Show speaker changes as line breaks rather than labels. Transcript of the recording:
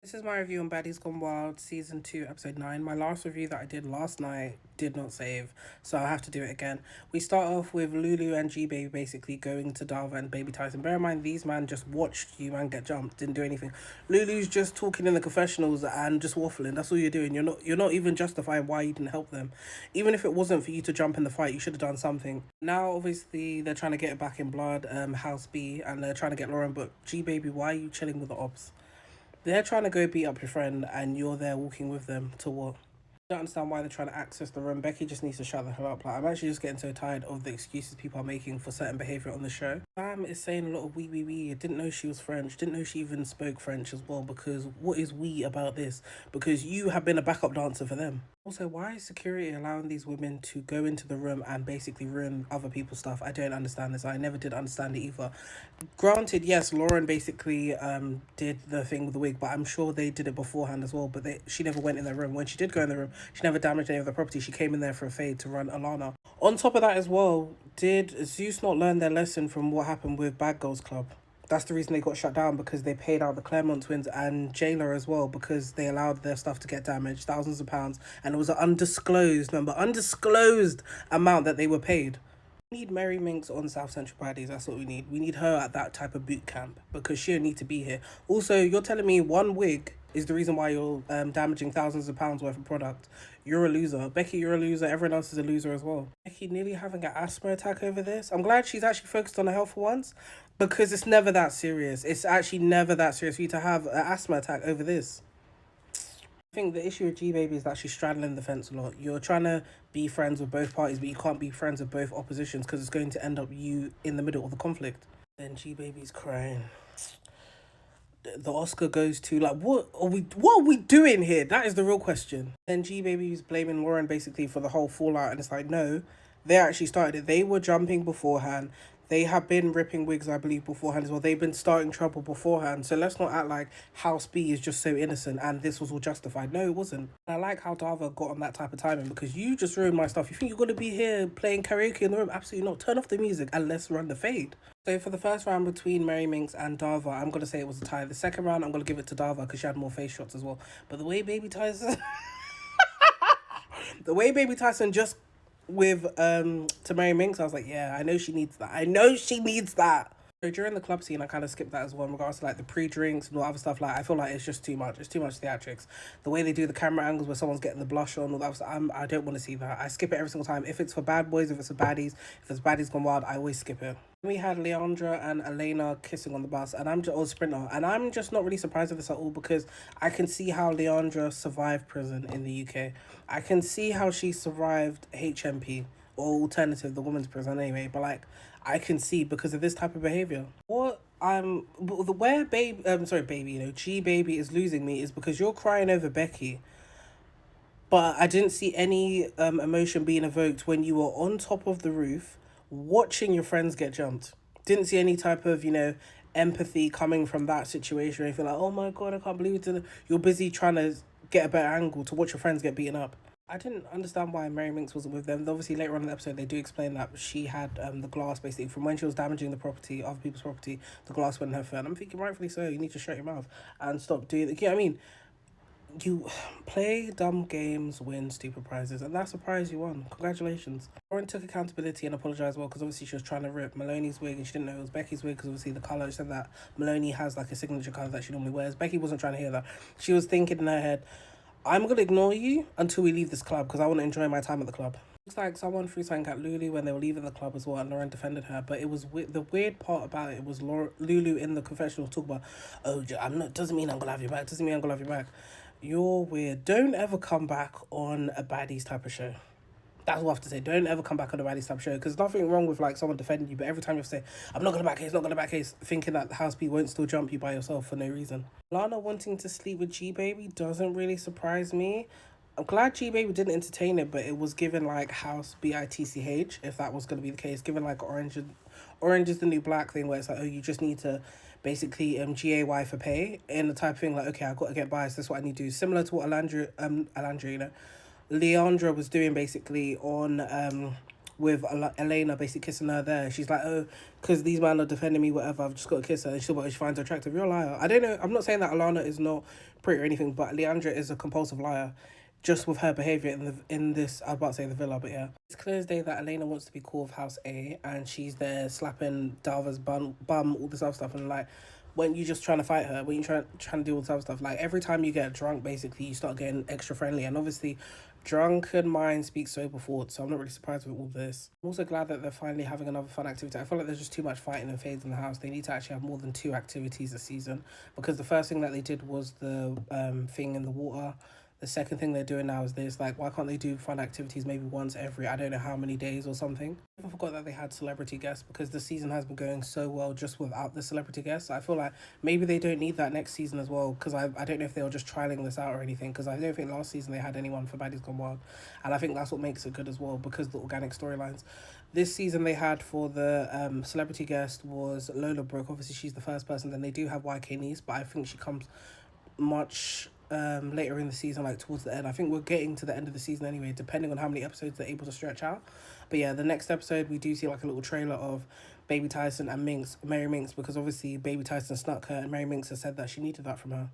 This is my review on Baddies Gone Wild, Season 2, Episode 9. My last review that I did last night did not save, so I have to do it again. We start off with Lulu and G-Baby basically going to Dava and Baby Tyson. Bear in mind, these man just watched you man get jumped, didn't do anything. Lulu's just talking in the confessionals and just waffling. That's all you're doing. You're not even justifying why you didn't help them. Even if it wasn't for you to jump in the fight, you should have done something. Now, obviously, they're trying to get it back in blood, House B, and they're trying to get Lauren, but G-Baby, why are you chilling with the ops? They're trying to go beat up your friend and you're there walking with them to what? I don't understand why they're trying to access the room. Becky just needs to shut the hell up. Like, I'm actually just getting so tired of the excuses people are making for certain behaviour on the show. Sam is saying a lot of wee. I didn't know she was French. Didn't know she even spoke French as well, because what is we about this? Because you have been a backup dancer for them. Also, why is security allowing these women to go into the room and basically ruin other people's stuff? I don't understand this. I never did understand it either. Granted, yes, Lauren basically did the thing with the wig, but I'm sure they did it beforehand as well. But she never went in the room. When she did go in the room, she never damaged any of the property. She came in there for a fade to run Alana. On top of that as well, did Zeus not learn their lesson from what happened with Bad Girls Club? That's the reason they got shut down, because they paid out the Claremont twins and Jailer as well, because they allowed their stuff to get damaged, thousands of pounds, and it was an undisclosed amount that they were paid. We need Mary Minx on South Central Baddies. That's what we need. We need her at that type of boot camp, because she'll need to be here. Also, you're telling me one wig is the reason why you're damaging thousands of pounds worth of product. You're a loser. Becky, you're a loser. Everyone else is a loser as well. Becky nearly having an asthma attack over this. I'm glad she's actually focused on her health for once, because it's never that serious. It's actually never that serious for you to have an asthma attack over this. I think the issue with G Baby is that she's straddling the fence a lot. You're trying to be friends with both parties, but you can't be friends with both oppositions, because it's going to end up you in the middle of the conflict. Then G Baby's crying. The Oscar goes to, like, what are we doing here? That is the real question. Then G Baby's blaming Lauren basically for the whole fallout, and it's like, no, they actually started it. They were jumping beforehand. They have been ripping wigs, I believe, beforehand as well. They've been starting trouble beforehand. So let's not act like House B is just so innocent and this was all justified. No, it wasn't. I like how Dava got on that type of timing, because you just ruined my stuff. You think you're going to be here playing karaoke in the room? Absolutely not. Turn off the music and let's run the fade. So for the first round between Mary Minx and Dava, I'm going to say it was a tie. The second round, I'm going to give it to Dava because she had more face shots as well. But the way Baby Tyson... the way Baby Tyson just with to Mary Minx, I was like, yeah, I know she needs that. I know she needs that. So during the club scene, I kind of skipped that as well in regards to like the pre-drinks and all other stuff. Like, I feel like it's just too much. It's too much theatrics. The way they do the camera angles where someone's getting the blush on, all that stuff, I don't want to see that. I skip it every single time. If it's for bad boys, if it's for baddies, if it's baddies gone wild, I always skip it. We had Leandra and Elena kissing on the bus, and I'm just old Sprinter, and I'm just not really surprised with this at all, because I can see how Leandra survived prison in the UK. I can see how she survived HMP, or alternative, the women's prison anyway, but like, I can see because of this type of behavior. What the where baby sorry baby, G Baby is losing me is because you're crying over Becky, but I didn't see any emotion being evoked when you were on top of the roof watching your friends get jumped. Didn't see any type of, empathy coming from that situation or anything, like, oh my god, I can't believe it. You're busy trying to get a better angle to watch your friends get beaten up. I didn't understand why Mary Minx wasn't with them. Obviously, later on in the episode, they do explain that she had the glass, basically, from when she was damaging the property, other people's property, the glass went in her fur. And I'm thinking, rightfully so, you need to shut your mouth and stop doing it. You know what I mean? You play dumb games, win stupid prizes, and that's the prize you won. Congratulations. Lauren took accountability and apologised well, because obviously she was trying to rip Maloney's wig and she didn't know it was Becky's wig, because obviously the colour, she said that Maloney has like a signature colour that she normally wears. Becky wasn't trying to hear that. She was thinking in her head, I'm going to ignore you until we leave this club, because I want to enjoy my time at the club. Looks like someone threw something at Lulu when they were leaving the club as well, and Lauren defended her. But it was the weird part about it was Lulu in the confessional talk about, oh, I'm not, doesn't mean I'm going to have your back, doesn't mean I'm going to have your back. You're weird. Don't ever come back on a baddies type of show. That's what I have to say. Don't ever come back on a baddies type of show, because nothing wrong with like someone defending you, but every time you have to say, I'm not going to back case, not going to back case, thinking that the house B won't still jump you by yourself for no reason. Lana wanting to sleep with G Baby doesn't really surprise me. I'm glad G Baby didn't entertain it, but it was given like House BITCH, if that was going to be the case, given like Orange is the New Black thing, where it's like, oh, you just need to basically GAY for pay, and the type of thing like, okay, I've got to get biased, that's what I need to do. Similar to what Leandra, Leandra was doing basically on with Elena basically kissing her there. She's like, oh, because these men are defending me, whatever, I've just got to kiss her. And she finds her attractive. You're a liar. I don't know. I'm not saying that Alana is not pretty or anything, but Leandra is a compulsive liar just with her behaviour in this, I was about to say the villa, but yeah. It's clear as day that Elena wants to be cool with House A, and she's there slapping Darva's bum, all this other stuff, and like, when you just trying to fight her, when you trying to deal with other stuff, like every time you get drunk, basically, you start getting extra friendly, and obviously, drunken mind speaks sober thoughts, so I'm not really surprised with all this. I'm also glad that they're finally having another fun activity. I feel like there's just too much fighting and fades in the house. They need to actually have more than 2 activities a season, because the first thing that they did was the thing in the water. The second thing they're doing now is this, like, why can't they do fun activities maybe once every, I don't know how many days or something? I forgot that they had celebrity guests because the season has been going so well just without the celebrity guests. I feel like maybe they don't need that next season as well, because I don't know if they were just trialing this out or anything, because I don't think last season they had anyone for Baddies Gone Wild. And I think that's what makes it good as well, because the organic storylines. This season they had for the celebrity guest was Lola Brooke. Obviously she's the first person. Then they do have YK Niece, but I think she comes much later in the season, like towards the end. I think we're getting to the end of the season anyway, depending on how many episodes they're able to stretch out. But yeah, the next episode we do see like a little trailer of Baby Tyson and Mary Minx, because obviously Baby Tyson snuck her, and Mary Minx has said that she needed that from her.